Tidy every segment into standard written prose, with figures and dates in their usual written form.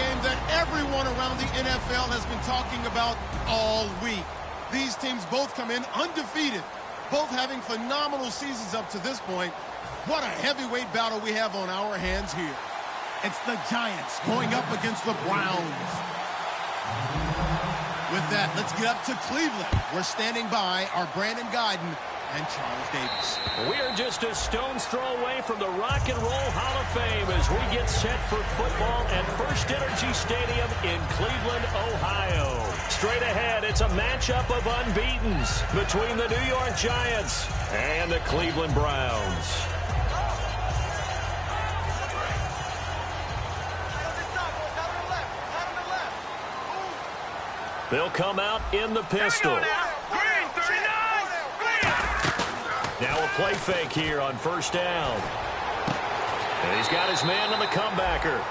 game that everyone around the NFL has been talking about all week. These teams both come in undefeated, both having phenomenal seasons up to this point. What a heavyweight battle we have on our hands here. It's the Giants going up against the Browns. With that, let's get up to Cleveland. We're standing by our Brandon Guyton and Charles Davis. We are just a stone's throw away from the Rock and Roll Hall of Fame as we get set for football at First Energy Stadium in Cleveland, Ohio. Straight ahead, it's a matchup of unbeatens between the New York Giants and the Cleveland Browns. They'll come out in the pistol. Now a play fake here on first down. And he's got his man on the comebacker.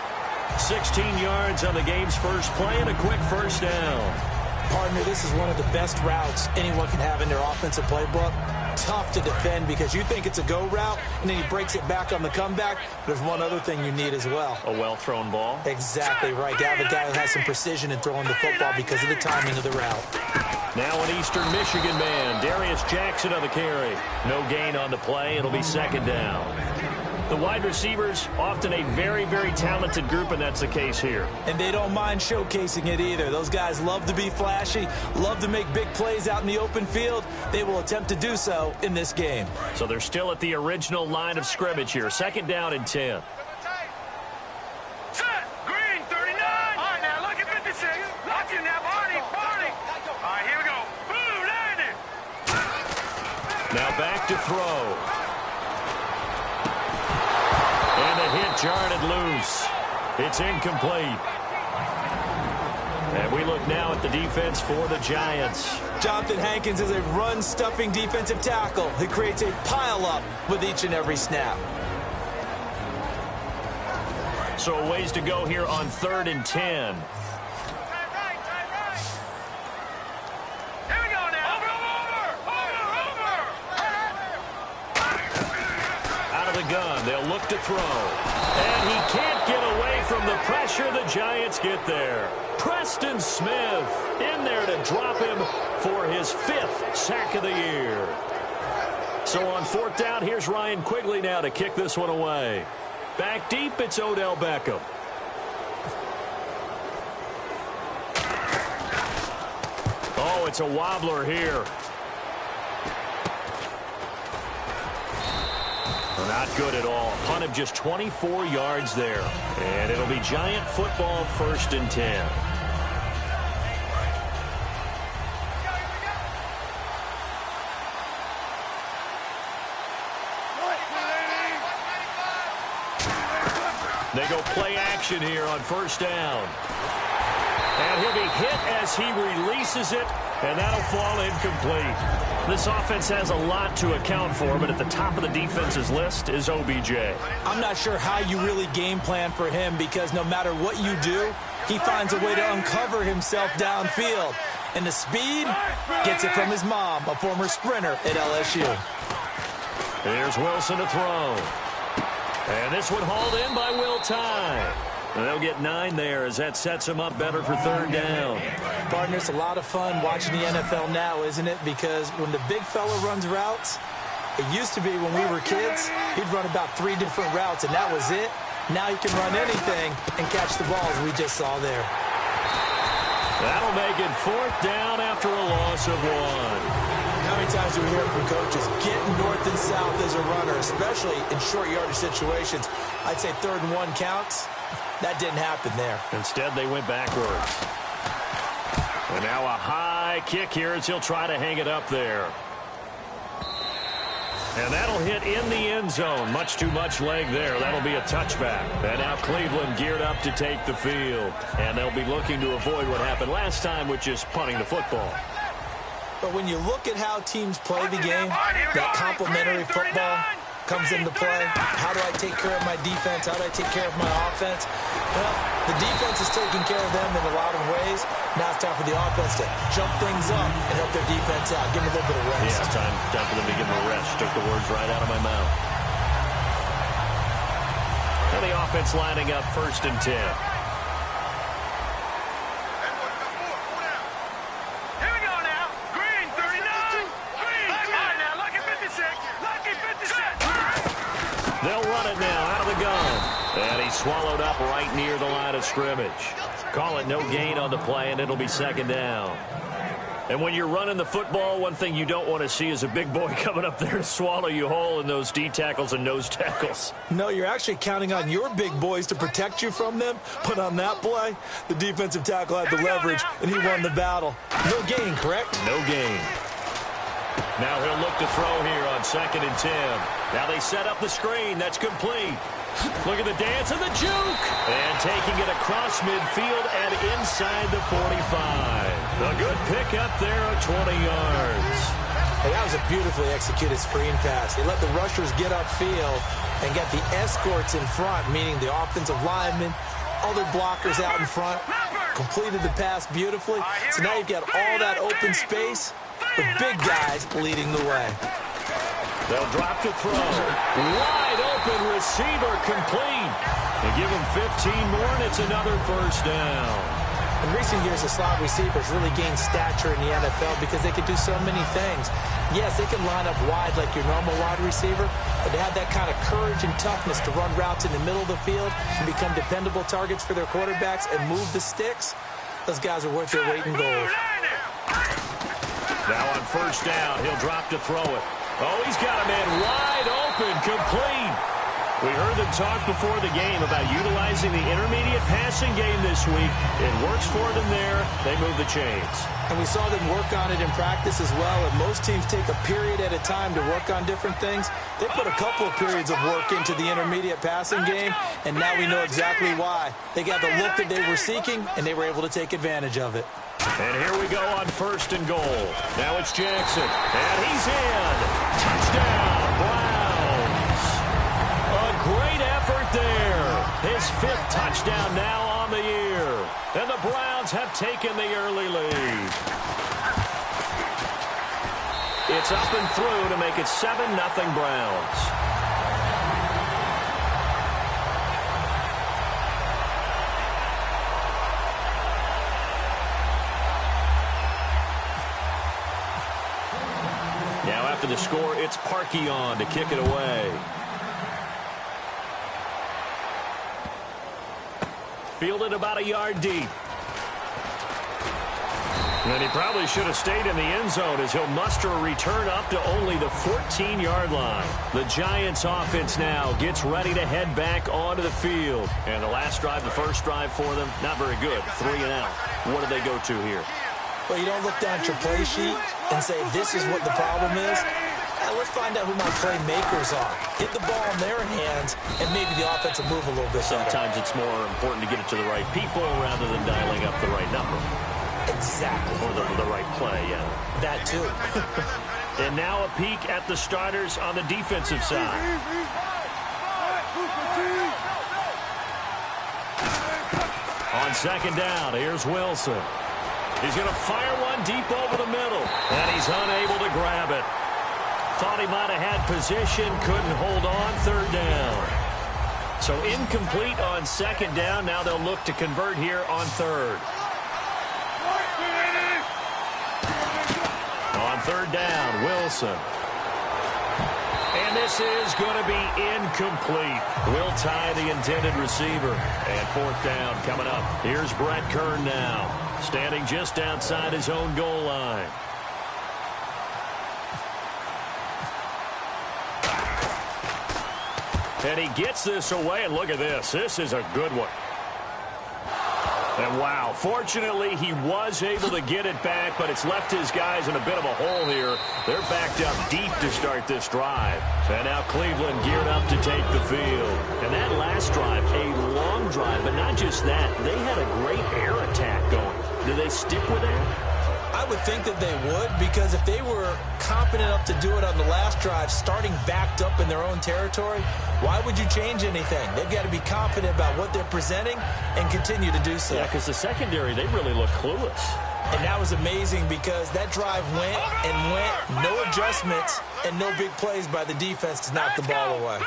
16 yards on the game's first play and a quick first down. Partner, this is one of the best routes anyone can have in their offensive playbook. Tough to defend because you think it's a go route, and then he breaks it back on the comeback. There's one other thing you need as well. A well-thrown ball. Exactly right. You have a guy who has some precision in throwing the football because of the timing of the route. Now an Eastern Michigan man, Darius Jackson on the carry. No gain on the play. It'll be second down. The wide receivers, often a very, very talented group, and that's the case here. And they don't mind showcasing it either. Those guys love to be flashy, love to make big plays out in the open field. They will attempt to do so in this game. So they're still at the original line of scrimmage here. Second down and 10. Set, green, 39. All right, now look at 56. Watch it now, Barney. All right, here we go. Boom, landed. Now back to throw. And the hit jarred it loose. It's incomplete. And we look now at the defense for the Giants. Jonathan Hankins is a run-stuffing defensive tackle. He creates a pile-up with each and every snap. So a ways to go here on 3rd and 10. Here we go now. Over. Out of the gun, they'll look to throw. And he can't get away from the pressure. The Giants get there. Preston Smith in there to drop him for his 5th sack of the year. So on 4th down, here's Ryan Quigley now to kick this one away. Back deep, it's Odell Beckham. Oh, it's a wobbler here. Not good at all. Punt of just 24 yards there. And it'll be Giant football, 1st and 10. They go play action here on 1st down. And he'll be hit as he releases it, and that'll fall incomplete. This offense has a lot to account for, but at the top of the defense's list is OBJ. I'm not sure how you really game plan for him because no matter what you do, he finds a way to uncover himself downfield. And the speed gets it from his mom, a former sprinter at LSU. Here's Wilson to throw. And this one hauled in by Will Tye. And they'll get 9 there as that sets him up better for 3rd down. Partner, it's a lot of fun watching the NFL now, isn't it? Because when the big fella runs routes, it used to be when we were kids, he'd run about 3 different routes, and that was it. Now he can run anything and catch the balls we just saw there. That'll make it 4th down after a loss of 1. How many times do we hear from coaches, get north and south as a runner, especially in short yardage situations? I'd say 3rd and 1 counts. That didn't happen there. Instead, they went backwards. And now a high kick here as he'll try to hang it up there. And that'll hit in the end zone. Much too much leg there. That'll be a touchback. And now Cleveland geared up to take the field. And they'll be looking to avoid what happened last time, which is punting the football. But when you look at how teams play the game, that complementary football comes into play. How do I take care of my defense? How do I take care of my offense? Well, the defense is taking care of them in a lot of ways. Now it's time for the offense to jump things up and help their defense out. Give them a little bit of rest. Yeah, time for them to give them a rest. Took the words right out of my mouth. And the offense lining up 1st and 10. he's swallowed up right near the line of scrimmage. Call it no gain on the play, and it'll be second down. And when you're running the football, one thing you don't want to see is a big boy coming up there to swallow you whole in those D tackles and nose tackles. No, you're actually counting on your big boys to protect you from them. But on that play, the defensive tackle had the leverage, and he won the battle. No gain, correct? No gain. Now he'll look to throw here on 2nd and 10. Now they set up the screen. That's complete. Look at the dance and the juke. And taking it across midfield and inside the 45. A good pick up there at 20 yards. Hey, that was a beautifully executed screen pass. He let the rushers get upfield and got the escorts in front, meaning the offensive linemen, other blockers out in front, completed the pass beautifully. So now you've got all that open space with big guys leading the way. They'll drop to throw. Wide open receiver complete. They give him 15 more, and it's another first down. In recent years, the slot receivers really gained stature in the NFL because they can do so many things. Yes, they can line up wide like your normal wide receiver, but to have that kind of courage and toughness to run routes in the middle of the field and become dependable targets for their quarterbacks and move the sticks, those guys are worth their weight in gold. Now on first down, he'll drop to throw it. Oh, he's got a man wide open, complete. We heard them talk before the game about utilizing the intermediate passing game this week. It works for them there. They move the chains. And we saw them work on it in practice as well. And most teams take a period at a time to work on different things. They put a couple of periods of work into the intermediate passing game, and now we know exactly why. They got the look that they were seeking, and they were able to take advantage of it. And here we go on 1st and goal. Now it's Jackson, and he's in. Touchdown, Browns. A great effort there. His 5th touchdown now on the year. And the Browns have taken the early lead. It's up and through to make it 7-0 Browns. Now after the score, it's Parkey on to kick it away. Fielded about a yard deep. And he probably should have stayed in the end zone as he'll muster a return up to only the 14-yard line. The Giants offense now gets ready to head back onto the field. And the last drive, the first drive for them, not very good. 3 and out. What do they go to here? Well, you don't look down at your play sheet and say, this is what the problem is. Let's find out who my playmakers are. Get the ball in their hands, and maybe the offense will move a little bit better. Sometimes it's more important to get it to the right people rather than dialing up the right number. Exactly. Or the right play, yeah. That too. And now a peek at the starters on the defensive side. On 2nd down, here's Wilson. He's going to fire one deep over the middle, and he's unable to grab it. Thought he might have had position, couldn't hold on. 3rd down. So incomplete on 2nd down. Now they'll look to convert here on 3rd. On 3rd down, Wilson. And this is going to be incomplete. Will tie the intended receiver. And 4th down coming up. Here's Brett Kern now, standing just outside his own goal line. And he gets this away, and look at this. This is a good one. And wow, fortunately, he was able to get it back, but it's left his guys in a bit of a hole here. They're backed up deep to start this drive. And now Cleveland geared up to take the field. And that last drive, a long drive, but not just that. They had a great air attack going. Do they stick with that? I would think that they would, because if they were competent enough to do it on the last drive, starting backed up in their own territory, why would you change anything? They've got to be confident about what they're presenting and continue to do so. Yeah, because the secondary, they really look clueless. And that was amazing because that drive went and went, no adjustments and no big plays by the defense to knock the ball away.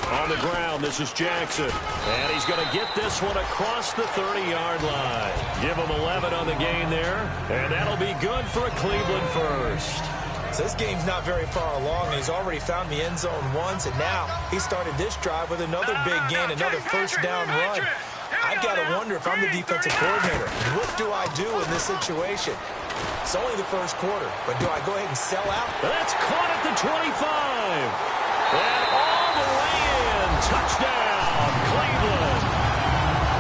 On the ground, this is Jackson. And he's going to get this one across the 30-yard line. Give him 11 on the game there. And that'll be good for a Cleveland first. So this game's not very far along, and he's already found the end zone once, and now he started this drive with another big gain, another first down run. I've got to wonder if I'm the defensive coordinator. What do I do in this situation? It's only the first quarter, but do I go ahead and sell out? That's caught at the 25. And all the way in. Touchdown, Cleveland.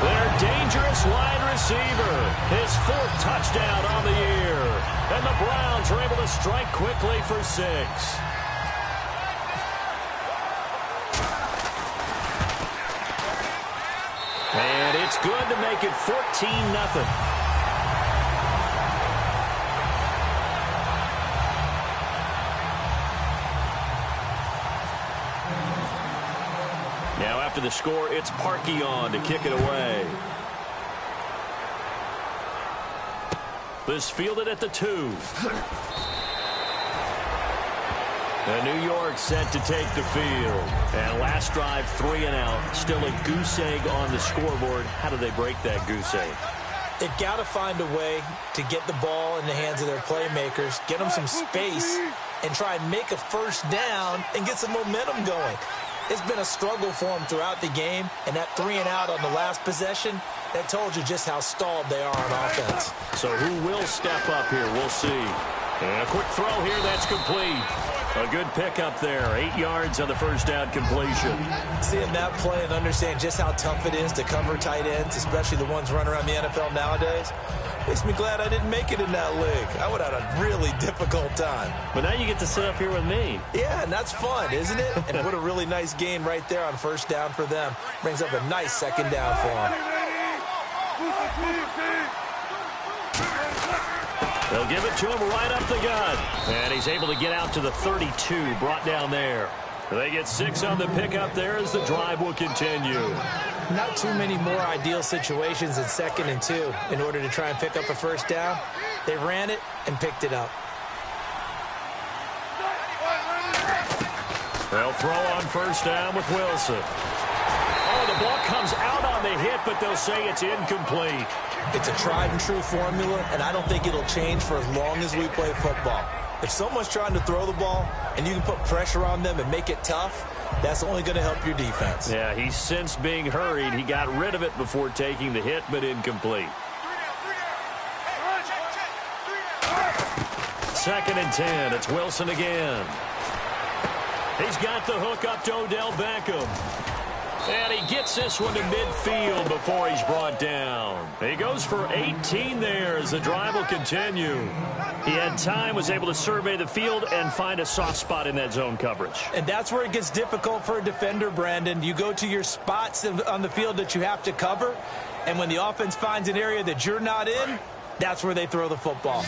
Their dangerous wide receiver. His 4th touchdown on the year. And the Browns are able to strike quickly for 6. And it's good to make it 14-0. Now after the score, it's Parkey on to kick it away. This fielded at the 2. And New York set to take the field. And last drive, 3 and out. Still a goose egg on the scoreboard. How do they break that goose egg? They've got to find a way to get the ball in the hands of their playmakers, get them some space, and try and make a first down and get some momentum going. It's been a struggle for them throughout the game, and that 3 and out on the last possession, that told you just how stalled they are on offense. So who will step up here? We'll see. And a quick throw here, that's complete. A good pickup there. 8 yards on the first down completion. Seeing that play and understand just how tough it is to cover tight ends, especially the ones running around the NFL nowadays, makes me glad I didn't make it in that league. I would have had a really difficult time. But now you get to sit up here with me. Yeah, and that's fun, isn't it? And what a really nice gain right there on first down for them. Brings up a nice second down for them. They'll give it to him right up the gut. And he's able to get out to the 32, brought down there. They get 6 on the pickup there as the drive will continue. Not too many more ideal situations in 2nd and 2 in order to try and pick up a first down. They ran it and picked it up. They'll throw on first down with Wilson. Oh, the ball comes out on the hit, but they'll say it's incomplete. It's a tried-and-true formula, and I don't think it'll change for as long as we play football. If someone's trying to throw the ball and you can put pressure on them and make it tough, that's only going to help your defense. Yeah, he's since being hurried. He got rid of it before taking the hit, but incomplete. 2nd and 10. It's Wilson again. He's got the hook up to Odell Beckham. And he gets this one to midfield before he's brought down. He goes for 18 there as the drive will continue. He had time, was able to survey the field and find a soft spot in that zone coverage. And that's where it gets difficult for a defender, Brandon. You go to your spots on the field that you have to cover, and when the offense finds an area that you're not in, that's where they throw the football.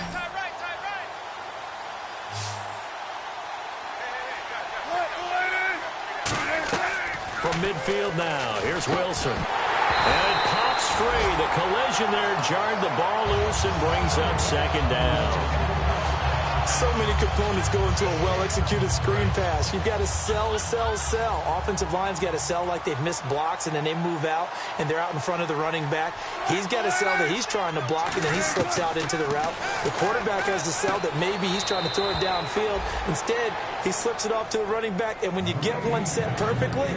From midfield now, here's Wilson. And it pops free. The collision there jarred the ball loose and brings up 2nd down. So many components go into a well-executed screen pass. You've got to sell, sell, sell. Offensive line's got to sell like they've missed blocks, and then they move out, and they're out in front of the running back. He's got to sell that he's trying to block, and then he slips out into the route. The quarterback has to sell that maybe he's trying to throw it downfield. Instead, he slips it off to the running back, and when you get one set perfectly,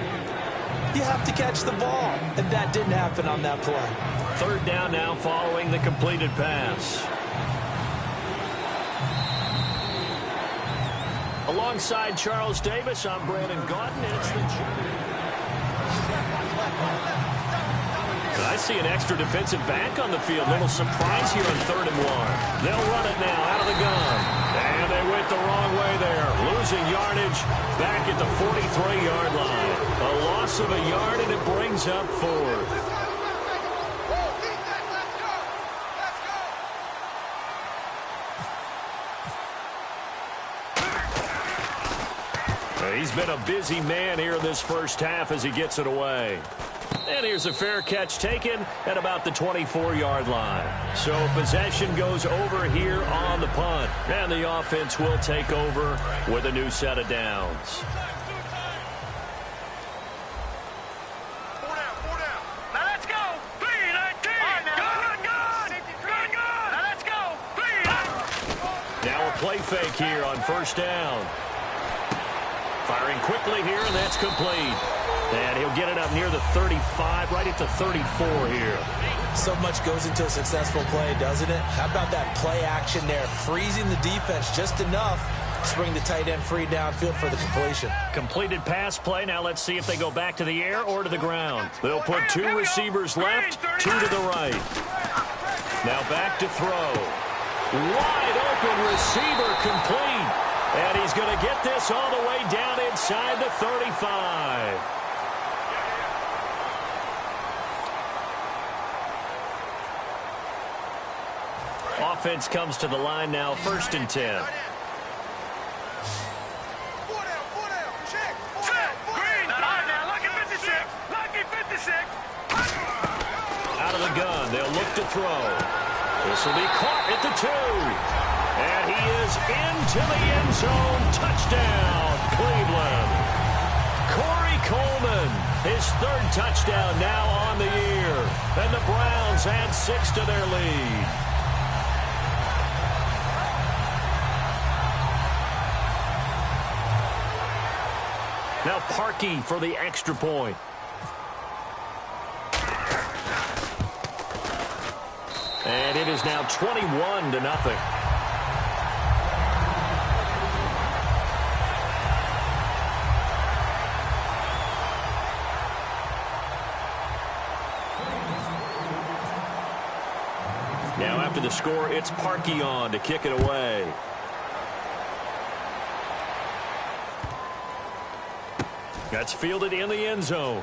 you have to catch the ball, and that didn't happen on that play. 3rd down now following the completed pass. Alongside Charles Davis, I'm Brandon Gaudin, and it's the journey. I see an extra defensive back on the field. Little surprise here on 3rd and 1. They'll run it now out of the gun. And they went the wrong way there. Losing yardage back at the 43-yard line. A loss of a yard, and it brings up 4th. He's been a busy man here in this first half as he gets it away. And here's a fair catch taken at about the 24-yard line. So possession goes over here on the punt. And the offense will take over with a new set of downs. play fake here on first down. Firing quickly here, and that's complete. And he'll get it up near the 35, right at the 34 here. So much goes into a successful play, doesn't it? How about that play action there? Freezing the defense just enough to bring the tight end free downfield for the completion. Completed pass play. Now let's see if they go back to the air or to the ground. They'll put 2 receivers left, 2 to the right. Now back to throw. Wide open receiver complete. And he's going to get this all the way down inside the 35. Offense comes to the line now, 1st and 10. Out of the gun, they'll look to throw. This will be caught at the 2. And he is into the end zone. Touchdown, Cleveland. Corey Coleman, his 3rd touchdown now on the year. And the Browns add 6 to their lead. Now Parkey for the extra point. And it is now 21-0. Now after the score, it's Parkey on to kick it away. That's fielded in the end zone.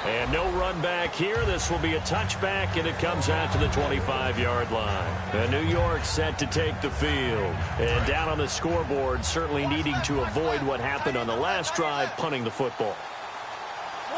And no run back here. This will be a touchback, and it comes out to the 25-yard line. And New York set to take the field. And down on the scoreboard, certainly needing to avoid what happened on the last drive, punting the football.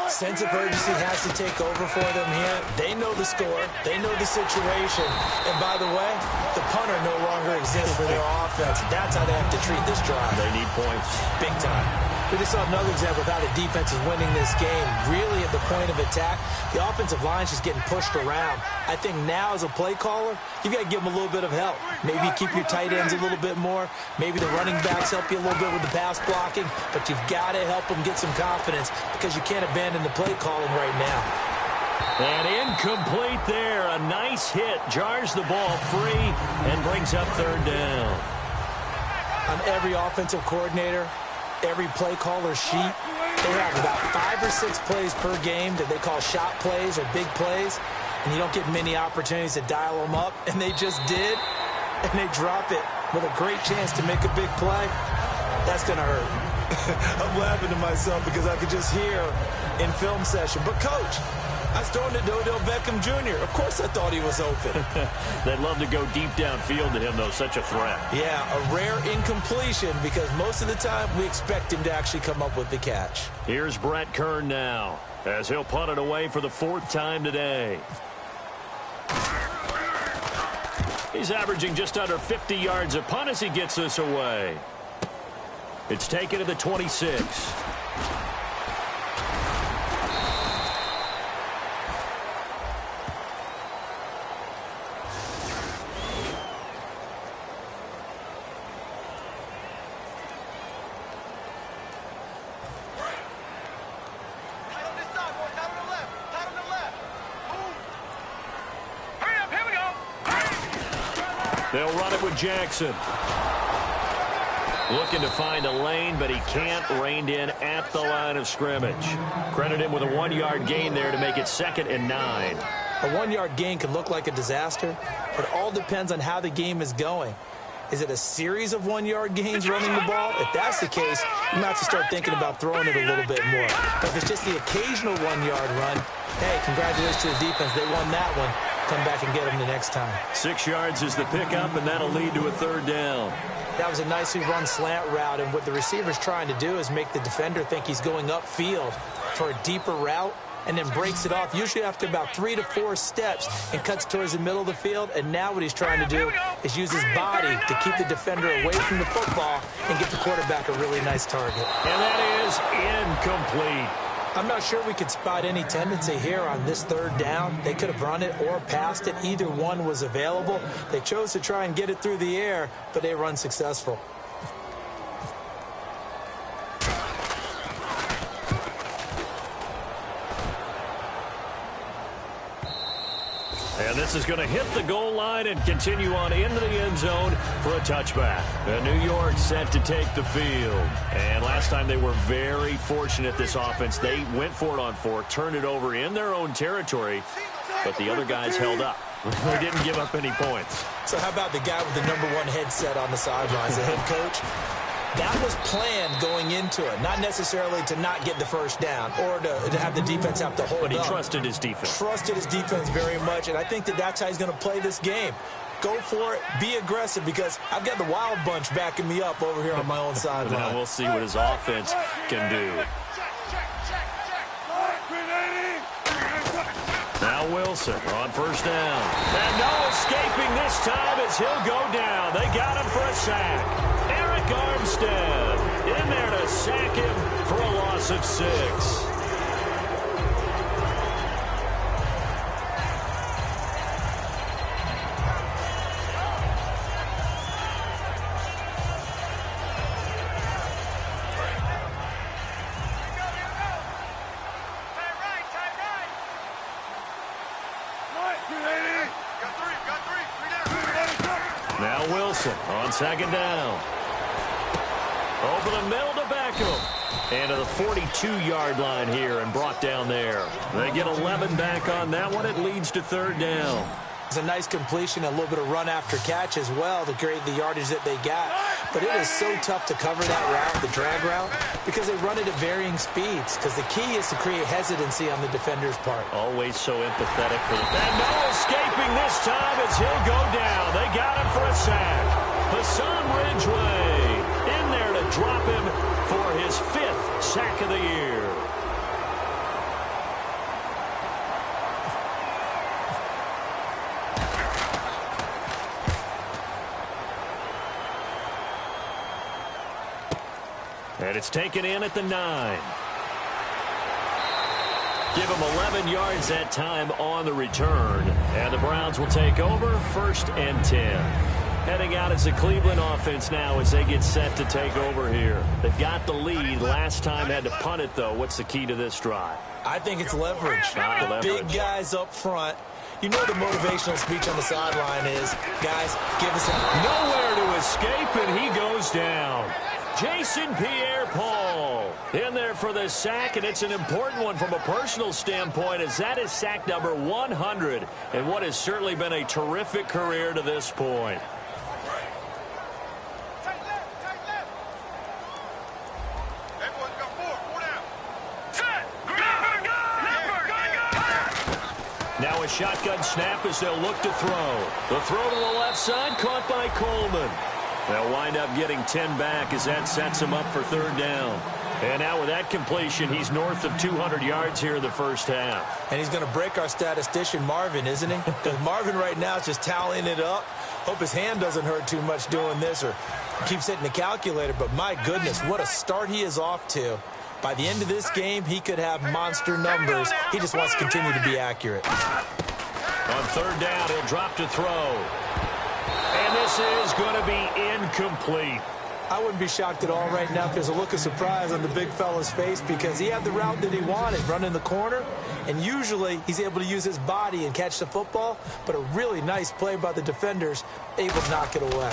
Sense of urgency has to take over for them here. They know the score. They know the situation. And by the way, the punter no longer exists for their offense. That's how they have to treat this drive. They need points. Big time. We just saw another example of how the defense is winning this game. Really at the point of attack, the offensive line is just getting pushed around. I think now as a play caller, you've got to give them a little bit of help. Maybe keep your tight ends a little bit more. Maybe the running backs help you a little bit with the pass blocking. But you've got to help them get some confidence because you can't abandon the play calling right now. And incomplete there. A nice hit. Jars the ball free and brings up 3rd down. On every offensive coordinator, every play caller sheet, they have about 5 or 6 plays per game that they call shot plays or big plays, and you don't get many opportunities to dial them up, and they just did, and they drop it with a great chance to make a big play. That's going to hurt. I'm laughing to myself because I could just hear in film session, but Coach, I was throwing it to Odell Beckham Jr. Of course I thought he was open. They'd love to go deep downfield to him, though. Such a threat. Yeah, a rare incompletion because most of the time we expect him to actually come up with the catch. Here's Brett Kern now as he'll punt it away for the 4th time today. He's averaging just under 50 yards a punt as he gets this away. It's taken to the 26. They'll run it with Jackson. Looking to find a lane, but he can't. Reined in at the line of scrimmage. Credit him with a 1-yard gain there to make it 2nd and 9. A 1-yard gain can look like a disaster. It all depends on how the game is going. Is it a series of 1-yard gains running the ball? If that's the case, you might have to start thinking about throwing it a little bit more. But if it's just the occasional 1-yard run, hey, congratulations to the defense. They won that one. Come back and get them the next time. 6 yards is the pickup, and that'll lead to a 3rd down. That was a nicely run slant route, and what the receiver's trying to do is make the defender think he's going upfield for a deeper route, and then breaks it off, usually after about 3 to 4 steps, and cuts towards the middle of the field. And now what he's trying to do is use his body to keep the defender away from the football and get the quarterback a really nice target. And that is incomplete. I'm not sure we could spot any tendency here on this third down. They could have run it or passed it. Either one was available. They chose to try and get it through the air, but they run successful. And this is going to hit the goal line and continue on into the end zone for a touchback. New York set to take the field. And last time they were very fortunate, this offense. They went for it on 4, turned it over in their own territory, but the other guys held up. They didn't give up any points. So how about the guy with the #1 headset on the sidelines, the head coach? That was planned going into it, not necessarily to not get the first down or to have the defense have to hold up. But he trusted his defense. Trusted his defense very much, and I think that's how he's going to play this game. Go for it, be aggressive, because I've got the wild bunch backing me up over here on my own sideline. Now we'll see what his offense can do. Now Wilson on first down. And no escaping this time as he'll go down. They got him for a sack. Eric Armstead in there to sack him for a loss of 6. Now Wilson on second down. Over the middle to Beckham. And to the 42-yard line here and brought down there. They get 11 back on that one. It leads to third down. It's a nice completion, a little bit of run after catch as well to create the yardage that they got. But it is so tough to cover that route, the drag route, because they run it at varying speeds. Because the key is to create hesitancy on the defender's part. Always so empathetic for them. And no escaping this time as he'll go down. They got him for a sack. Hassan Ridgeway in there to drop him for his 5th sack of the year. And it's taken in at the 9. Give him 11 yards that time on the return. And the Browns will take over 1st and 10. Heading out as the Cleveland offense now as they get set to take over here. They've got the lead. Last time had to punt it, though. What's the key to this drive? I think it's leverage. Leverage. Big guys up front. You know the motivational speech on the sideline is, guys, give us a... Nowhere to escape, and he goes down. Jason Pierre-Paul in there for the sack, and it's an important one from a personal standpoint, as that is sack number 100 in what has certainly been a terrific career to this point. Now a shotgun snap as they'll look to throw. The throw to the left side, caught by Coleman. They'll wind up getting 10 back as that sets him up for third down. And now with that completion, he's north of 200 yards here in the first half. And he's going to break our statistician, Marvin, isn't he? Because Marvin right now is just tallying it up. Hope his hand doesn't hurt too much doing this or keeps hitting the calculator. But my goodness, what a start he is off to. By the end of this game, he could have monster numbers. He just wants to continue to be accurate. On third down, he'll drop to throw. And this is going to be incomplete. I wouldn't be shocked at all right now if there's a look of surprise on the big fella's face, because he had the route that he wanted, running the corner, and usually he's able to use his body and catch the football, but a really nice play by the defenders, able to knock it away.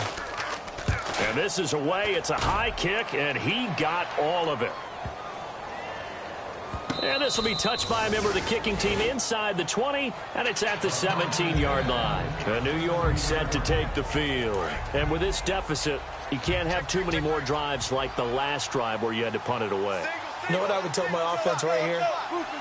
And this is away. It's a high kick, and he got all of it. And this will be touched by a member of the kicking team inside the 20, and it's at the 17-yard line. New York set to take the field. And with this deficit, you can't have too many more drives like the last drive where you had to punt it away. You know what I would tell my offense right here?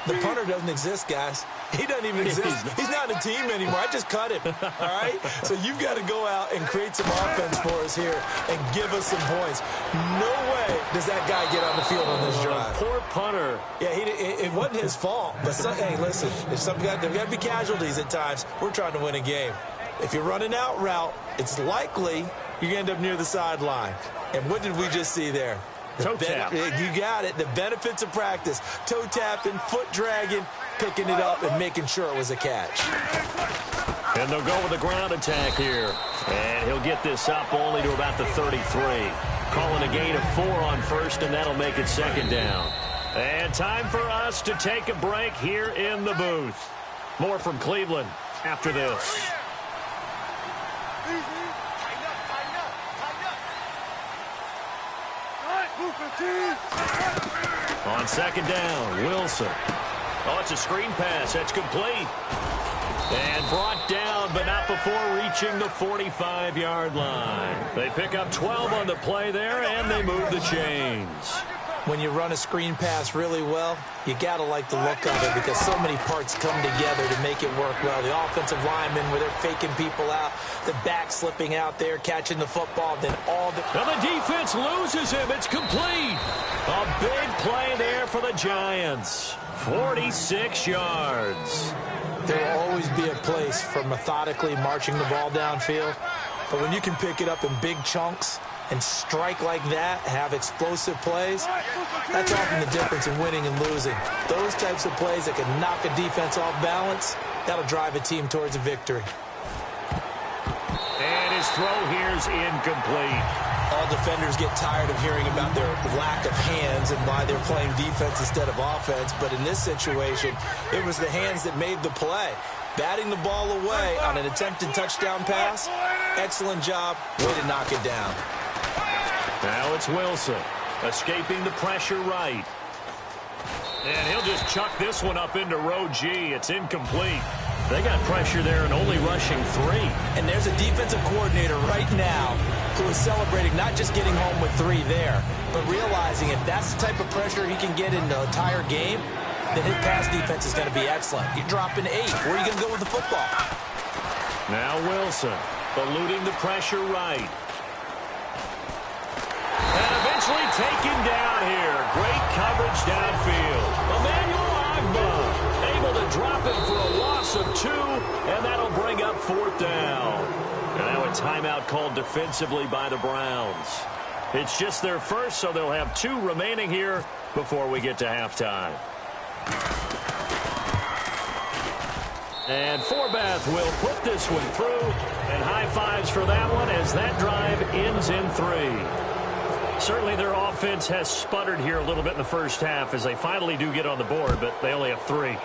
The punter doesn't exist, guys. He doesn't even exist. He's not a team anymore. I just cut him, all right? So you've got to go out and create some offense for us here and give us some points. No way does that guy get on the field on this drive. Poor punter. Yeah, it wasn't his fault. But hey, listen, there's got to be casualties at times. We're trying to win a game. If you're running out route, it's likely you're going to end up near the sideline. And what did we just see there? Toe tap. You got it. The benefits of practice. Toe tapping, foot dragging, picking it up, and making sure it was a catch. And they'll go with the ground attack here. And he'll get this up only to about the 33. Calling a gain of 4 on first, and that'll make it second down. And time for us to take a break here in the booth. More from Cleveland after this. On second down, Wilson. Oh, it's a screen pass. That's complete. And brought down, but not before reaching the 45-yard line. They pick up 12 on the play there, and they move the chains. When you run a screen pass really well, you got to like the look of it because so many parts come together to make it work well. The offensive linemen, where they're faking people out, the back slipping out there, catching the football, then all the... Now the defense loses him. It's complete. A big play there for the Giants. 46 yards. There will always be a place for methodically marching the ball downfield, but when you can pick it up in big chunks and strike like that, have explosive plays, that's often the difference in winning and losing. Those types of plays that can knock a defense off balance, that'll drive a team towards a victory. And his throw here's incomplete. All defenders get tired of hearing about their lack of hands and why they're playing defense instead of offense, but in this situation, it was the hands that made the play. Batting the ball away on an attempted touchdown pass, excellent job, way to knock it down. Now it's Wilson, escaping the pressure right. And he'll just chuck this one up into row G. It's incomplete. They got pressure there and only rushing 3. And there's a defensive coordinator right now who is celebrating not just getting home with 3 there, but realizing if that's the type of pressure he can get in the entire game, then his pass defense is going to be excellent. You're dropping 8. Where are you going to go with the football? Now Wilson, eluding the pressure right. And eventually taken down here. Great coverage downfield. Emmanuel Agba able to drop him for a loss of 2, and that'll bring up 4th down. And now a timeout called defensively by the Browns. It's just their first, so they'll have 2 remaining here before we get to halftime. And Forbath will put this one through, and high fives for that one as that drive ends in 3. Certainly their offense has sputtered here a little bit in the first half as they finally do get on the board, but they only have 3.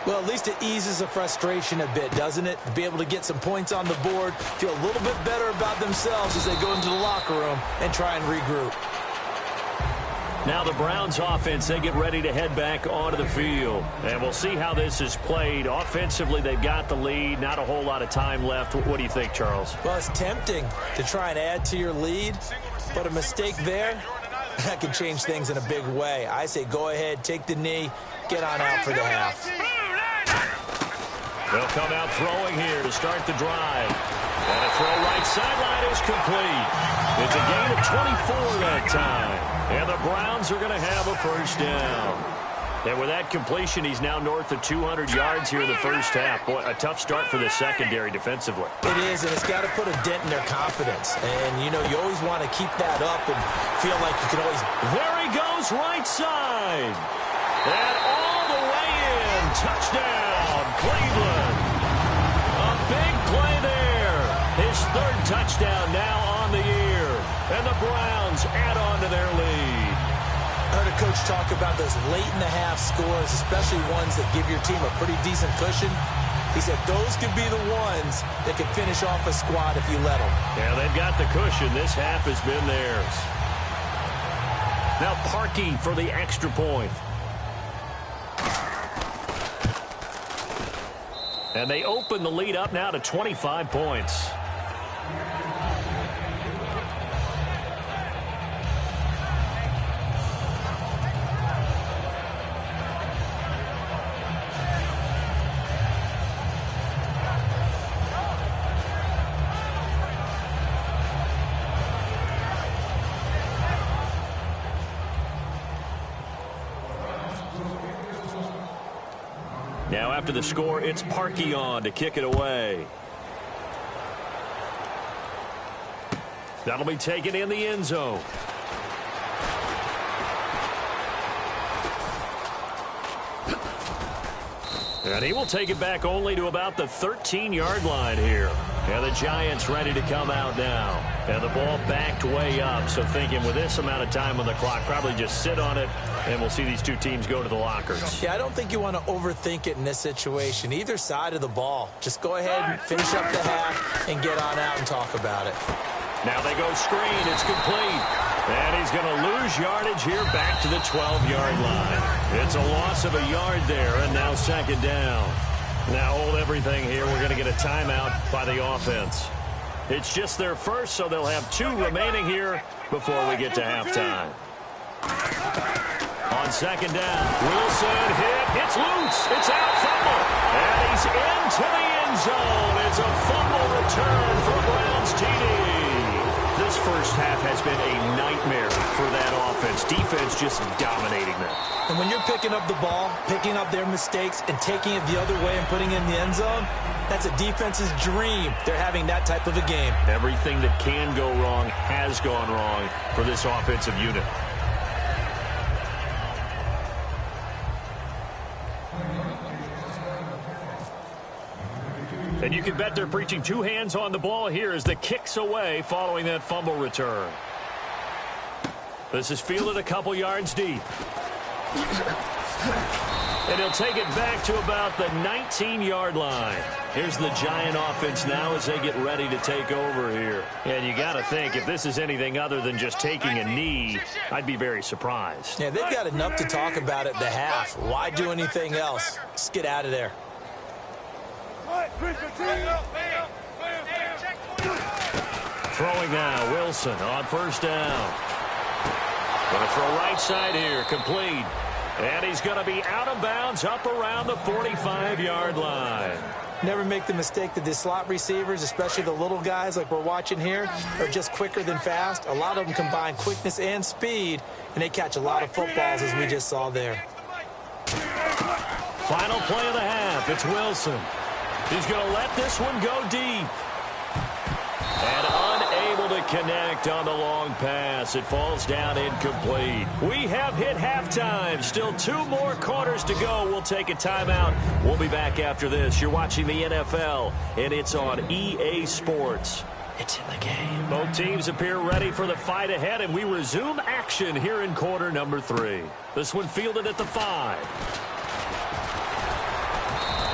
Well, at least it eases the frustration a bit, doesn't it? To be able to get some points on the board, feel a little bit better about themselves as they go into the locker room and try and regroup. Now the Browns offense, they get ready to head back onto the field. And we'll see how this is played. Offensively, they've got the lead. Not a whole lot of time left. What do you think, Charles? Well, it's tempting to try and add to your lead, but a mistake there, that can change things in a big way. I say go ahead, take the knee, get on out for the half. They'll come out throwing here to start the drive. And a throw right sideline is complete. It's a gain of 24 that time. And the Browns are going to have a first down. And with that completion, he's now north of 200 yards here in the first half. Boy, a tough start for the secondary defensively. It is, and it's got to put a dent in their confidence. And, you know, you always want to keep that up and feel like you can always... There he goes, right side. And all the way in. Touchdown, Cleveland. A big play there. His 3rd touchdown now on the year. And the Browns add on to their lead. I heard a coach talk about those late-in-the-half scores, especially ones that give your team a pretty decent cushion. He said those could be the ones that could finish off a squad if you let them. Yeah, they've got the cushion. This half has been theirs. Now Parkey for the extra point. And they open the lead up now to 25 points. Now after the score, it's Parkey on to kick it away. That'll be taken in the end zone. And he will take it back only to about the 13-yard line here. And the Giants ready to come out now. And the ball backed way up. So thinking with this amount of time on the clock, probably just sit on it, and we'll see these two teams go to the lockers. Yeah, I don't think you want to overthink it in this situation. Either side of the ball. Just go ahead and finish up the half and get on out and talk about it. Now they go screen. It's complete. And he's going to lose yardage here back to the 12-yard line. It's a loss of a yard there, and now second down. Now hold everything here. We're going to get a timeout by the offense. It's just their first, so they'll have 2 remaining here before we get to halftime. On second down, Wilson hits loose. It's out, fumble. And he's into the end zone. It's a fumble return for Browns TD. This first half has been a nightmare for that offense. Defense just dominating them. And when you're picking up the ball, picking up their mistakes, and taking it the other way and putting it in the end zone, that's a defense's dream. They're having that type of a game. Everything that can go wrong has gone wrong for this offensive unit. And you can bet they're preaching 2 hands on the ball here as the kick's away following that fumble return. This is fielded a couple yards deep. And he'll take it back to about the 19-yard line. Here's the Giant offense now as they get ready to take over here. And you got to think, if this is anything other than just taking a knee, I'd be very surprised. Yeah, they've got enough to talk about at the half. Why do anything else? Just get out of there. Throwing now, Wilson on first down. Going to throw right side here, complete. And he's going to be out of bounds up around the 45-yard line. Never make the mistake that the slot receivers, especially the little guys like we're watching here, are just quicker than fast. A lot of them combine quickness and speed, and they catch a lot of footballs, as we just saw there. Final play of the half. It's Wilson. He's going to let this one go deep. And unable to connect on the long pass. It falls down incomplete. We have hit halftime. Still 2 more quarters to go. We'll take a timeout. We'll be back after this. You're watching the NFL, and it's on EA Sports. It's in the game. Both teams appear ready for the fight ahead, and we resume action here in quarter number 3. This one fielded at the 5.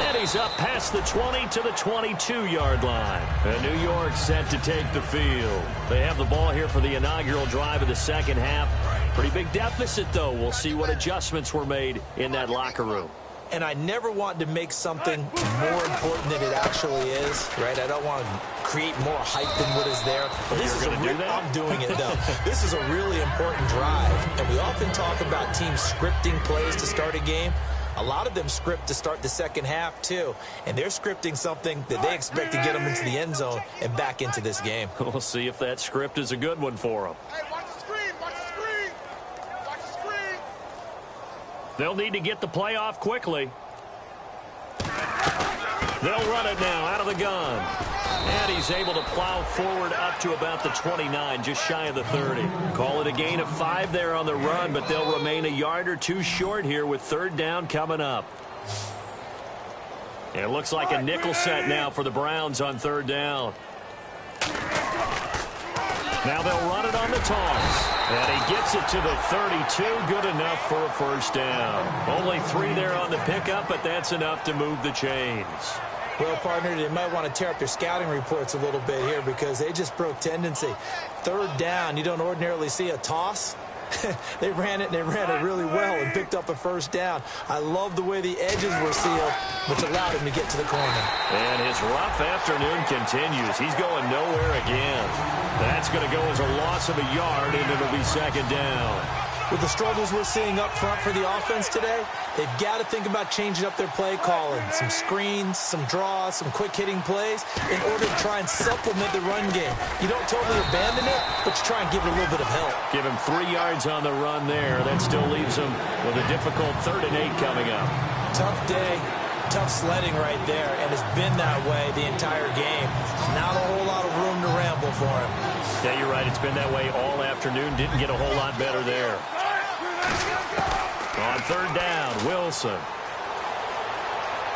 And he's up past the 20 to the 22-yard line. And New York set to take the field. They have the ball here for the inaugural drive of the second half. Pretty big deficit, though. We'll see what adjustments were made in that locker room. And I never want to make something more important than it actually is, right? I don't want to create more hype than what is there. But this is I'm doing it, though. This is a really important drive. And we often talk about teams scripting plays to start a game. A lot of them script to start the second half, too. And they're scripting something that they expect to get them into the end zone and back into this game. We'll see if that script is a good one for them. Hey, watch the screen, watch the screen. Watch the screen. They'll need to get the play off quickly. They'll run it now out of the gun. And he's able to plow forward up to about the 29, just shy of the 30. Call it a gain of 5 there on the run, but they'll remain a yard or 2 short here with third down coming up. And it looks like a nickel set now for the Browns on third down. Now they'll run it on the toss. And he gets it to the 32. Good enough for a first down. Only 3 there on the pickup, but that's enough to move the chains. Well, partner, they might want to tear up their scouting reports a little bit here because they just broke tendency. Third down, you don't ordinarily see a toss. They ran it, and they ran it really well and picked up a first down. I love the way the edges were sealed, which allowed him to get to the corner. And his rough afternoon continues. He's going nowhere again. That's going to go as a loss of a yard, and it'll be second down. With the struggles we're seeing up front for the offense today, they've got to think about changing up their play calling. Some screens, some draws, some quick-hitting plays in order to try and supplement the run game. You don't totally abandon it, but you try and give it a little bit of help. Give him 3 yards on the run there. That still leaves him with a difficult 3rd and 8 coming up. Tough day, tough sledding right there, and it's been that way the entire game. Not a whole lot of room to ramble for him. Yeah, you're right. It's been that way all afternoon. Didn't get a whole lot better there. On third down, Wilson.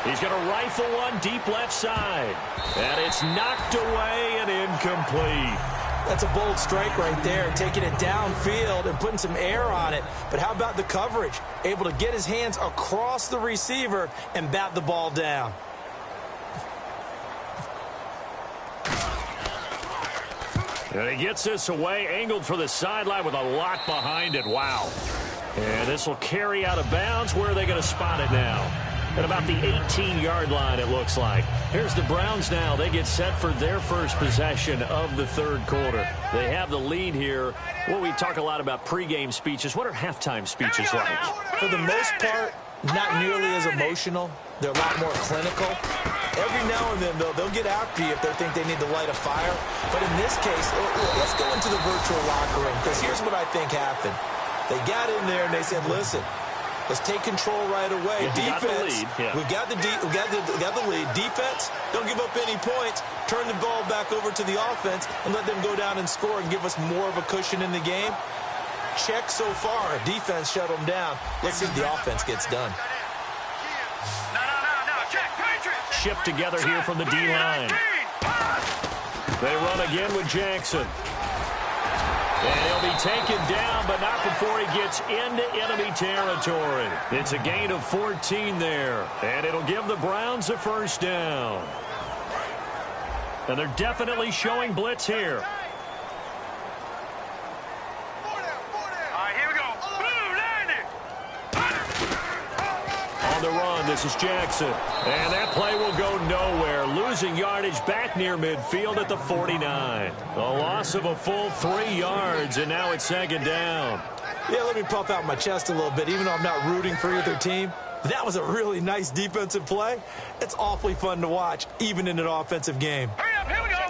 He's going to rifle one deep left side. And it's knocked away and incomplete. That's a bold strike right there, taking it downfield and putting some air on it. But how about the coverage? Able to get his hands across the receiver and bat the ball down. And he gets this away, angled for the sideline with a lot behind it. Wow. And this will carry out of bounds. Where are they going to spot it now? At about the 18-yard line, it looks like. Here's the Browns now. They get set for their first possession of the third quarter. They have the lead here. Well, we talk a lot about pregame speeches. What are halftime speeches like? For the most part, not nearly as emotional. They're a lot more clinical. Every now and then, they'll get after you if they think they need to light a fire. But in this case, let's go into the virtual locker room, because here's what I think happened. They got in there and they said, listen, let's take control right away. Yeah, Defense, we got the lead. Defense, don't give up any points. Turn the ball back over to the offense and let them go down and score and give us more of a cushion in the game. Check so far. Defense shut them down. Let's see if the offense gets done. Shift together here from the D-line. They run again with Jackson. And he'll be taken down, but not before he gets into enemy territory. It's a gain of 14 there, and it'll give the Browns a first down. And they're definitely showing blitz here. On the run, this is Jackson. And that play will go nowhere. Losing yardage back near midfield at the 49. A loss of a full 3 yards, and now it's second down. Yeah, let me puff out my chest a little bit, even though I'm not rooting for either team. That was a really nice defensive play. It's awfully fun to watch, even in an offensive game. Hurry up, here we go.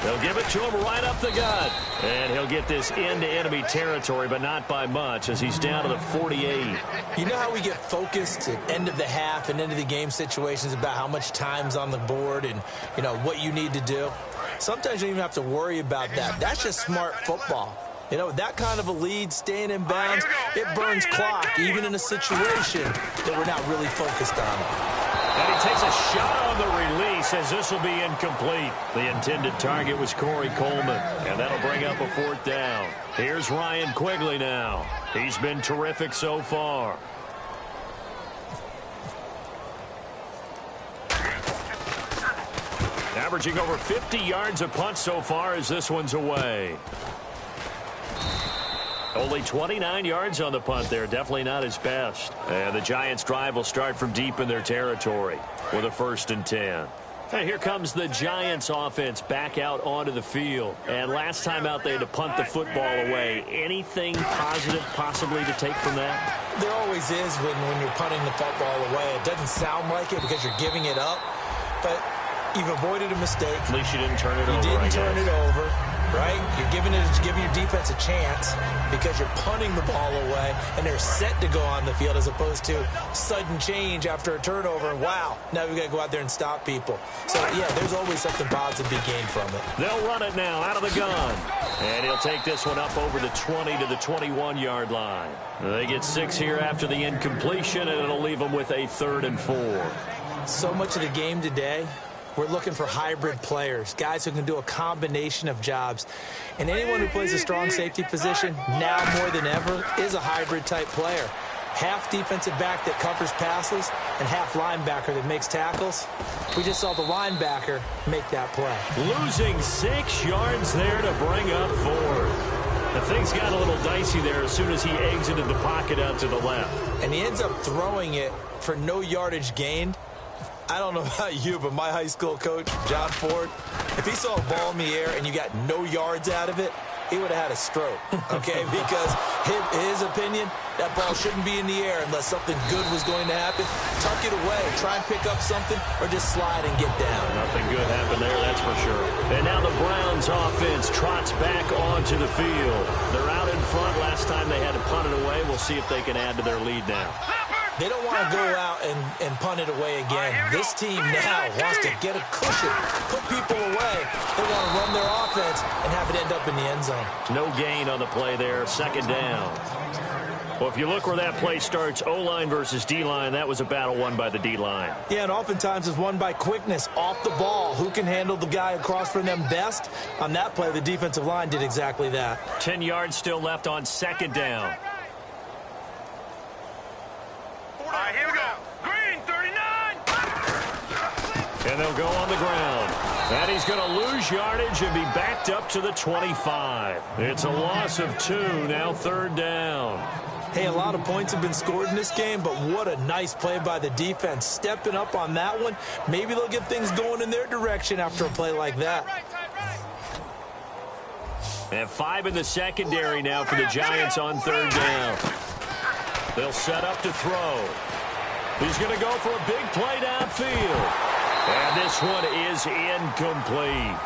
They'll give it to him right up the gut. And he'll get this into enemy territory, but not by much, as he's down to the 48. You know how we get focused at end of the half and end of the game situations about how much time's on the board and, you know, what you need to do? Sometimes you don't even have to worry about that. That's just smart football. You know, that kind of a lead, staying in bounds, it burns clock, even in a situation that we're not really focused on. And he takes a shot on the release, as this will be incomplete. The intended target was Corey Coleman, and that'll bring up a fourth down. Here's Ryan Quigley now. He's been terrific so far. Averaging over 50 yards a punt so far as this one's away. Only 29 yards on the punt there. Definitely not his best. And the Giants' drive will start from deep in their territory with a 1st and 10. And here comes the Giants' offense back out onto the field. And last time out, they had to punt the football away. Anything positive possibly to take from that? There always is when you're punting the football away. It doesn't sound like it because you're giving it up. But you've avoided a mistake. At least you didn't turn it over. You didn't turn it over. Right? You're giving your defense a chance because you're punting the ball away and they're set to go on the field, as opposed to sudden change after a turnover. And wow, now we've got to go out there and stop people. So, yeah, there's always something positive to be gained from it. They'll run it now out of the gun. And he'll take this one up over the 20 to the 21-yard line. They get 6 here after the incompletion, and it'll leave them with a 3rd and 4. So much of the game today, we're looking for hybrid players, guys who can do a combination of jobs. And anyone who plays a strong safety position, now more than ever, is a hybrid-type player. Half defensive back that covers passes and half linebacker that makes tackles. We just saw the linebacker make that play. Losing 6 yards there to bring up 4. The things got a little dicey there as soon as he exited the pocket out to the left. And he ends up throwing it for no yardage gained. I don't know about you, but my high school coach, John Ford, if he saw a ball in the air and you got no yards out of it, he would have had a stroke, okay? Because his opinion, that ball shouldn't be in the air unless something good was going to happen. Tuck it away, try and pick up something, or just slide and get down. Nothing good happened there, that's for sure. And now the Browns offense trots back onto the field. They're out in front. Last time they had to punt it away. We'll see if they can add to their lead now. They don't want to go out and punt it away again. This team now wants to get a cushion, put people away. They want to run their offense and have it end up in the end zone. No gain on the play there. 2nd down. Well, if you look where that play starts, O-line versus D-line, that was a battle won by the D-line. Yeah, and oftentimes it's won by quickness, off the ball. Who can handle the guy across from them best? On that play, the defensive line did exactly that. 10 yards still left on second down. All right, here we go. Green, 39. And they'll go on the ground. And he's going to lose yardage and be backed up to the 25. It's a loss of 2, now third down. Hey, a lot of points have been scored in this game, but what a nice play by the defense. Stepping up on that one. Maybe they'll get things going in their direction after a play like that. And 5 in the secondary now for the Giants on third down. They'll set up to throw. He's going to go for a big play downfield. And this one is incomplete.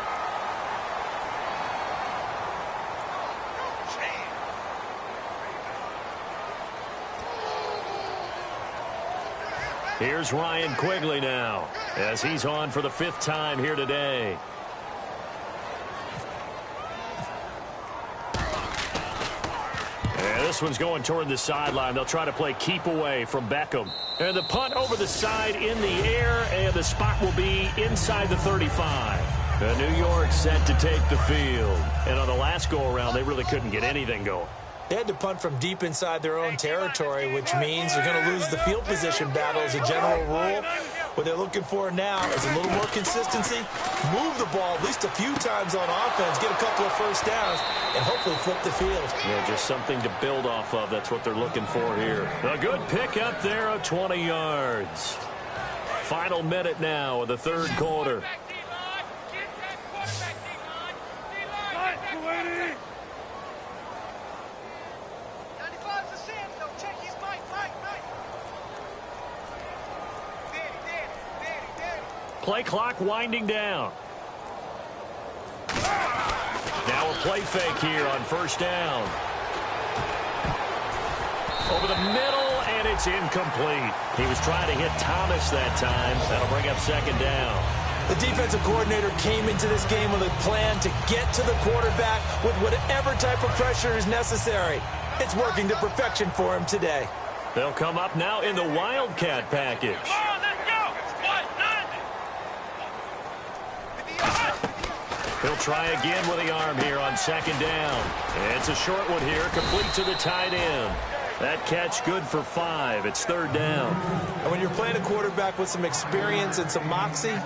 Here's Ryan Quigley now, as he's on for the 5th time here today. And this one's going toward the sideline. They'll try to play keep away from Beckham. And the punt over the side in the air, and the spot will be inside the 35. New York set to take the field. And on the last go-around, they really couldn't get anything going. They had to punt from deep inside their own territory, which means you're going to lose the field position battle as a general rule. What they're looking for now is a little more consistency, move the ball at least a few times on offense, get a couple of first downs, and hopefully flip the field. Yeah, just something to build off of. That's what they're looking for here. A good pick up there of 20 yards. Final minute now of the third quarter. Play clock winding down. Now a play fake here on first down. Over the middle, and it's incomplete. He was trying to hit Thomas that time. That'll bring up second down. The defensive coordinator came into this game with a plan to get to the quarterback with whatever type of pressure is necessary. It's working to perfection for him today. They'll come up now in the Wildcat package. He'll try again with the arm here on second down. It's a short one here, complete to the tight end. That catch good for 5. It's third down. And when you're playing a quarterback with some experience and some moxie,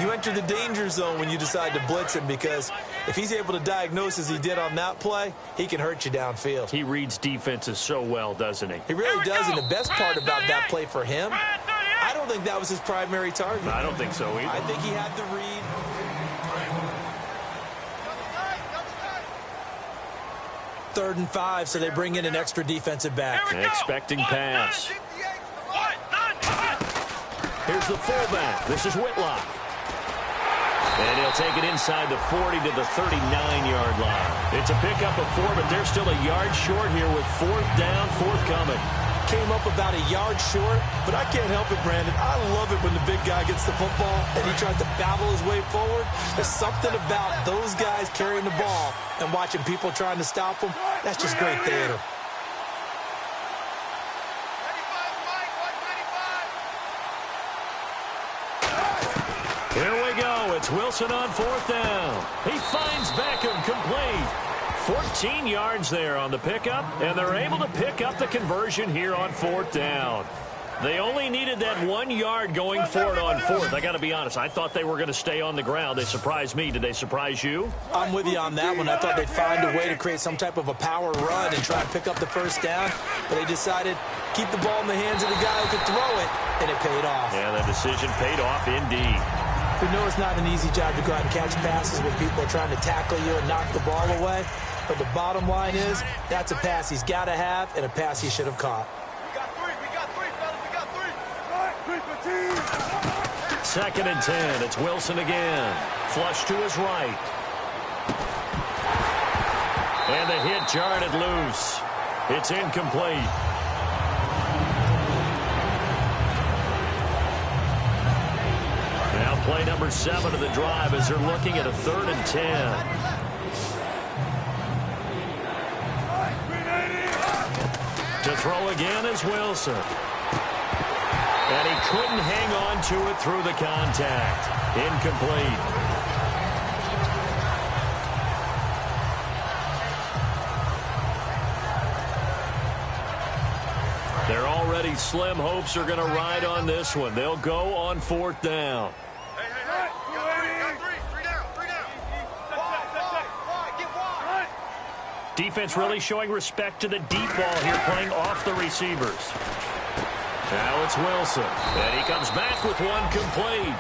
you enter the danger zone when you decide to blitz him, because if he's able to diagnose as he did on that play, he can hurt you downfield. He reads defenses so well, doesn't he? He really does, and the best part about that play for him, I don't think that was his primary target. I don't think so either. I think he had the read. Third and 5, so they bring in an extra defensive back. Expecting pass. Here's the fullback. This is Whitlock. And he'll take it inside the 40 to the 39-yard line. It's a pickup of 4, but they're still a yard short here with 4th down, forthcoming. Came up about a yard short, but I can't help it, Brandon. I love it when the big guy gets the football and he tries to battle his way forward. There's something about those guys carrying the ball and watching people trying to stop them. That's just great theater. Here we go. It's Wilson on 4th down. He finds Beckham complete. 14 yards there on the pickup, and they're able to pick up the conversion here on 4th down. They only needed that 1 yard going for it on 4th. I got to be honest, I thought they were going to stay on the ground. They surprised me. Did they surprise you? I'm with you on that one. I thought they'd find a way to create some type of a power run and try to pick up the first down, but they decided keep the ball in the hands of the guy who could throw it, and it paid off. Yeah, that decision paid off indeed. We know it's not an easy job to go out and catch passes when people are trying to tackle you and knock the ball away. But the bottom line is, that's a pass he's got to have and a pass he should have caught. We got 3, fellas. We got 3. 2nd and 10. It's Wilson again. Flush to his right. And the hit jarred it loose. It's incomplete. Now play number 7 of the drive as they're looking at a 3rd and 10. To throw again is Wilson. And he couldn't hang on to it through the contact. Incomplete. Their already slim hopes are going to ride on this one. They'll go on 4th down. Hey, you got three down. Get wide. Defense really showing respect to the deep ball here, playing off the receivers. Now it's Wilson, and he comes back with one complete.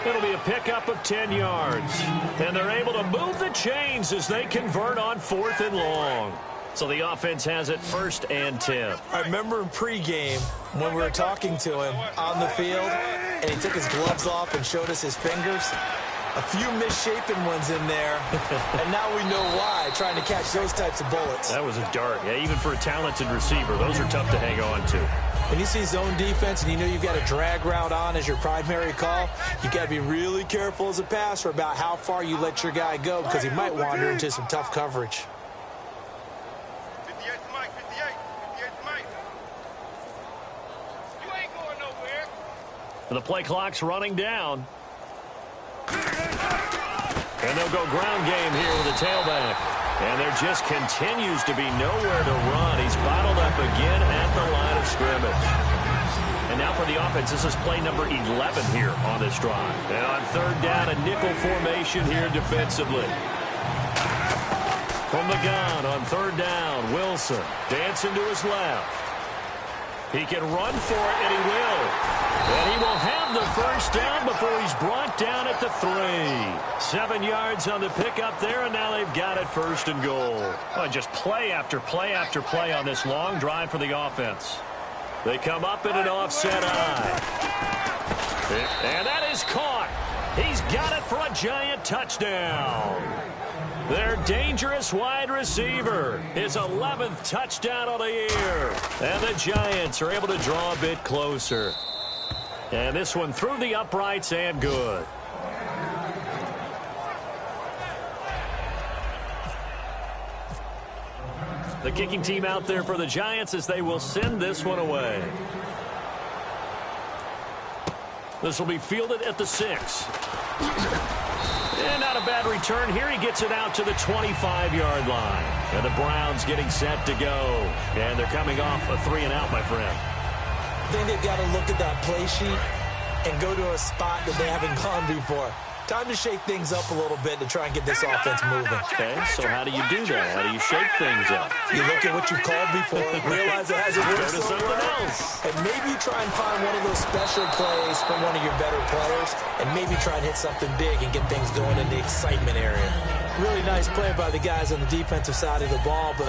It'll be a pickup of 10 yards. And they're able to move the chains as they convert on 4th and long. So the offense has it 1st and 10. I remember in pregame when we were talking to him on the field, and he took his gloves off and showed us his fingers. A few misshapen ones in there, and now we know why, trying to catch those types of bullets. That was a dart. Yeah, even for a talented receiver, those are tough to hang on to. When you see zone defense and you know you've got a drag route on as your primary call, you got to be really careful as a passer about how far you let your guy go because he might wander into some tough coverage. 58 to Mike. You ain't going nowhere. The play clock's running down. And they'll go ground game here with a tailback. And there just continues to be nowhere to run. He's bottled up again at the line of scrimmage. And now for the offense, this is play number 11 here on this drive. And on 3rd down, a nickel formation here defensively. From the gun on 3rd down, Wilson dancing to his left. He can run for it, and he will. And he will have the 1st down before he's brought down at the 3. 7 yards on the pickup there, and now they've got it 1st and goal. Oh, just play after play after play on this long drive for the offense. They come up in an offset eye. And that is caught. He's got it for a giant touchdown. Their dangerous wide receiver, his 11th touchdown of the year. And the Giants are able to draw a bit closer. And this one through the uprights and good. The kicking team out there for the Giants as they will send this one away. This will be fielded at the 6. And not a bad return here. He gets it out to the 25-yard line. And the Browns getting set to go. And they're coming off a 3-and-out, my friend. I think they've got to look at that play sheet and go to a spot that they haven't gone before. Time to shake things up a little bit to try and get this offense moving. Okay, so how do you do that? How do you shake things up? You look at what you called before, realize it hasn't worked Go to something else. and maybe try and find one of those special plays from one of your better players, and maybe try and hit something big and get things going in the excitement area. Really nice play by the guys on the defensive side of the ball, but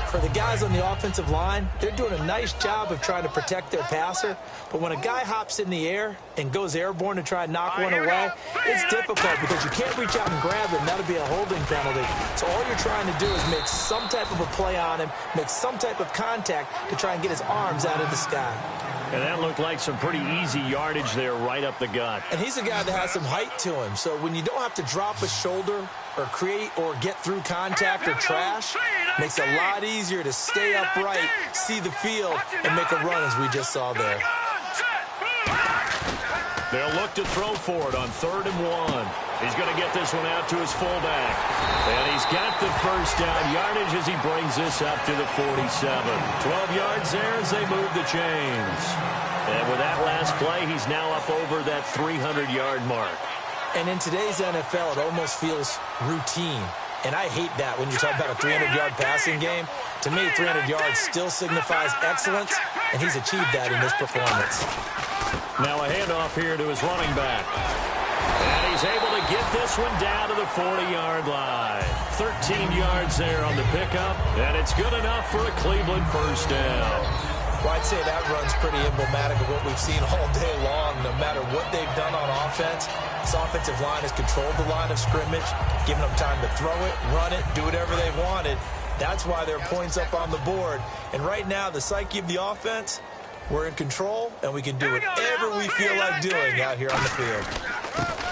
for the guys on the offensive line, they're doing a nice job of trying to protect their passer. But when a guy hops in the air and goes airborne to try and knock one away, it's difficult because you can't reach out and grab it, and that'll be a holding penalty. So all you're trying to do is make some type of a play on him, make some type of contact to try and get his arms out of the sky. And that looked like some pretty easy yardage there right up the gut. And he's a guy that has some height to him. So when you don't have to drop a shoulder or create or get through contact or trash, makes it a lot easier to stay upright, see the field, and make a run as we just saw there. They'll look to throw for it on 3rd and 1. He's going to get this one out to his fullback. And he's got the 1st down yardage as he brings this up to the 47. 12 yards there as they move the chains. And with that last play, he's now up over that 300-yard mark. And in today's NFL, it almost feels routine. And I hate that when you talk about a 300-yard passing game. To me, 300 yards still signifies excellence, and he's achieved that in this performance. Now a handoff here to his running back. And he's able to get this one down to the 40-yard line. 13 yards there on the pickup, and it's good enough for a Cleveland 1st down. Well, I'd say that run's pretty emblematic of what we've seen all day long. No matter what they've done on offense, this offensive line has controlled the line of scrimmage, given them time to throw it, run it, do whatever they wanted. That's why there are points up on the board. And right now, the psyche of the offense, we're in control, and we can do whatever we feel like doing out here on the field.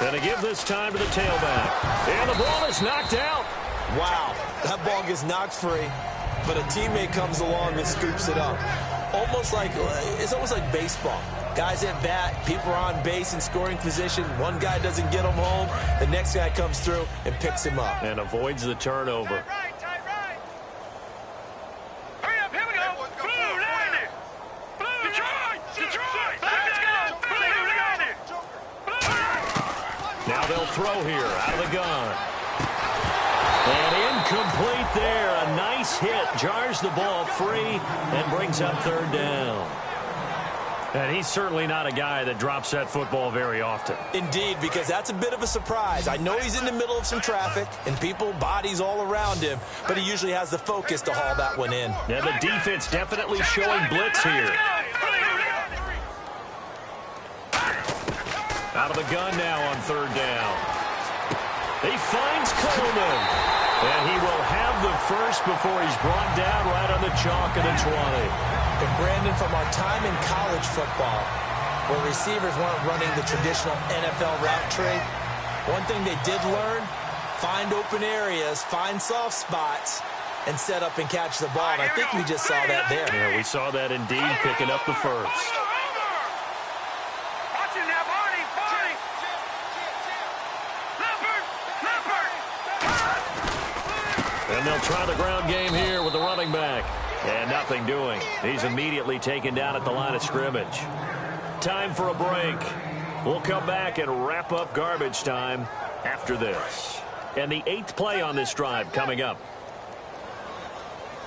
And to give this time to the tailback. And the ball is knocked out. Wow, that ball gets knocked free, but a teammate comes along and scoops it up. almost like baseball. Guys at bat, people are on base in scoring position. One guy doesn't get him home. The next guy comes through and picks him up. And avoids the turnover. Hurry up, here we go. Blue, land it. Blue, Detroit. Let's go. Blue, land it. Now they'll throw here out of the gun. And incomplete there. A nice hit. Jars the ball free and brings up third down. And he's certainly not a guy that drops that football very often. Indeed, because that's a bit of a surprise. I know he's in the middle of some traffic and bodies all around him, but he usually has the focus to haul that one in. Now the defense definitely showing blitz here. Out of the gun now on third down. He finds Coleman. And he will have the first before he's brought down right on the chalk of the 20. And Brandon, from our time in college football, where receivers weren't running the traditional NFL route tree, one thing they did learn, find open areas, find soft spots, and set up and catch the ball. And I think we just saw that there. Yeah, we saw that indeed, picking up the first. And they'll try the ground game here with the running back. And nothing doing. He's immediately taken down at the line of scrimmage. Time for a break. We'll come back and wrap up garbage time after this. And the 8th play on this drive coming up.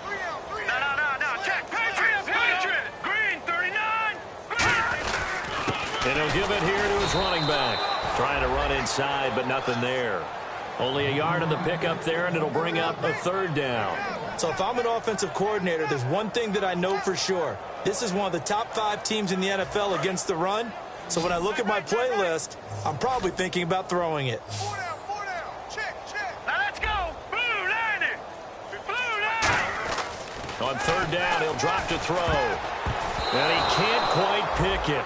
No. Check. Patriot. Green, 39. And he'll give it here to his running back. Trying to run inside, but nothing there. Only a yard on the pickup there, and it'll bring up a third down. So if I'm an offensive coordinator, there's one thing that I know for sure. This is one of the top 5 teams in the NFL against the run. So when I look at my playlist, I'm probably thinking about throwing it. 4 down. Check. Now let's go. Blue, land it. Blue, land. On third down, he'll drop to throw. And he can't quite pick it.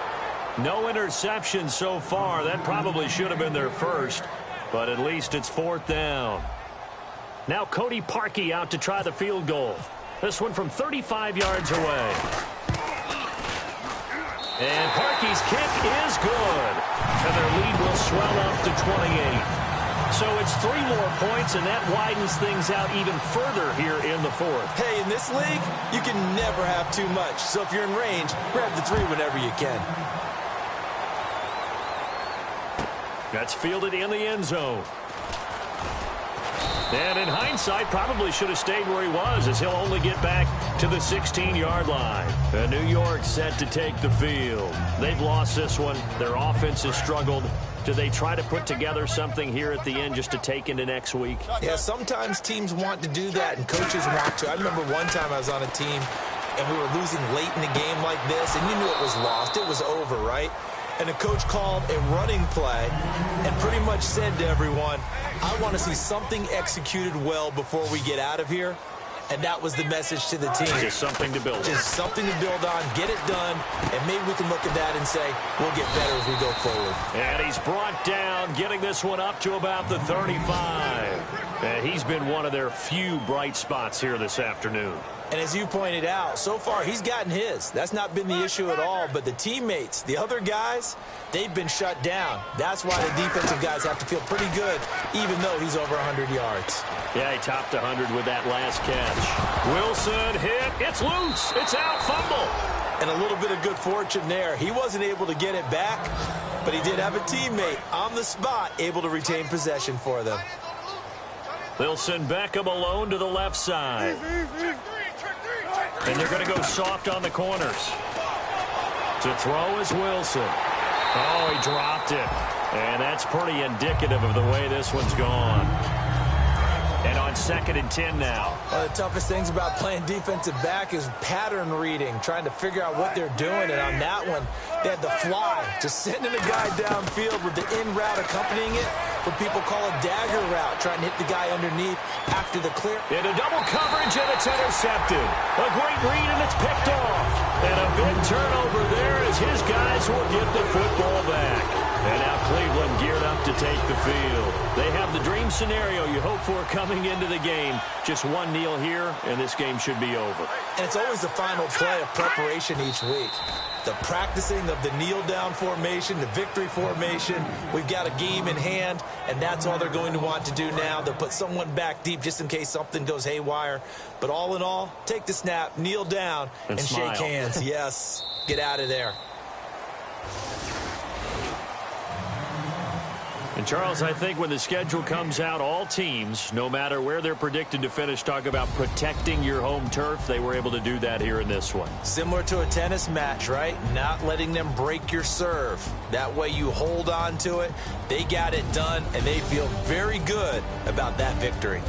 No interception so far. That probably should have been their first. But at least it's 4th down. Now Cody Parkey out to try the field goal. This one from 35 yards away. And Parkey's kick is good. And their lead will swell up to 28. So it's 3 more points, and that widens things out even further here in the 4th. Hey, in this league, you can never have too much. So if you're in range, grab the 3 whenever you can. That's fielded in the end zone. And in hindsight, probably should have stayed where he was, as he'll only get back to the 16-yard line. And New York set to take the field. They've lost this one. Their offense has struggled. Do they try to put together something here at the end just to take into next week? Yeah, sometimes teams want to do that, and coaches want to. I remember one time I was on a team, and we were losing late in the game like this, and you knew it was lost. It was over, right? And the coach called a running play and pretty much said to everyone, I want to see something executed well before we get out of here. And that was the message to the team. Just something to build on. Just something to build on, get it done, and maybe we can look at that and say, we'll get better as we go forward. And he's brought down, getting this one up to about the 35. And he's been one of their few bright spots here this afternoon. And as you pointed out, so far he's gotten his. That's not been the issue at all. But the teammates, the other guys, they've been shut down. That's why the defensive guys have to feel pretty good, even though he's over 100 yards. Yeah, he topped 100 with that last catch. Wilson hit. It's loose. It's out. Fumble. And a little bit of good fortune there. He wasn't able to get it back, but he did have a teammate on the spot able to retain possession for them. They'll send Beckham alone to the left side. And they're going to go soft on the corners. To throw is Wilson. Oh, he dropped it. And that's pretty indicative of the way this one's gone. And on 2nd and 10 now. One of the toughest things about playing defensive back is pattern reading, trying to figure out what they're doing. And on that one, they had the fly, just sending a guy downfield with the in route accompanying it. What people call a dagger route, trying to hit the guy underneath after the clear. Into double coverage, and it's intercepted. A great read, and it's picked off. And a big turnover there as his guys will get the football back. And now Cleveland geared up to take the field. They have the dream scenario you hope for coming into the game. Just one kneel here, and this game should be over. And it's always the final play of preparation each week. The practicing of the kneel-down formation, the victory formation. We've got a game in hand, and that's all they're going to want to do now. They'll put someone back deep just in case something goes haywire. But all in all, take the snap, kneel down, and shake hands. Yes, get out of there. And, Charles, I think when the schedule comes out, all teams, no matter where they're predicted to finish, talk about protecting your home turf. They were able to do that here in this one. Similar to a tennis match, right? Not letting them break your serve. That way you hold on to it. They got it done, and they feel very good about that victory.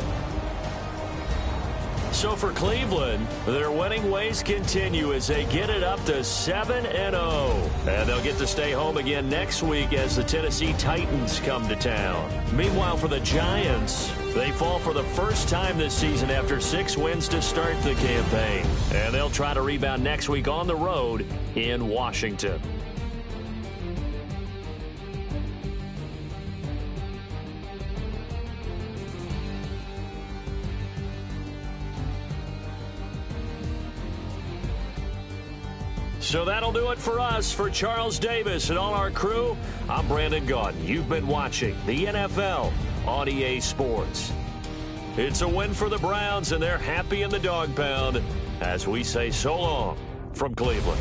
So for Cleveland, their winning ways continue as they get it up to 7-0. And they'll get to stay home again next week as the Tennessee Titans come to town. Meanwhile, for the Giants, they fall for the first time this season after 6 wins to start the campaign. And they'll try to rebound next week on the road in Washington. So that'll do it for us. For Charles Davis and all our crew, I'm Brandon Gaudin. You've been watching the NFL on EA Sports. It's a win for the Browns, and they're happy in the dog pound as we say so long from Cleveland.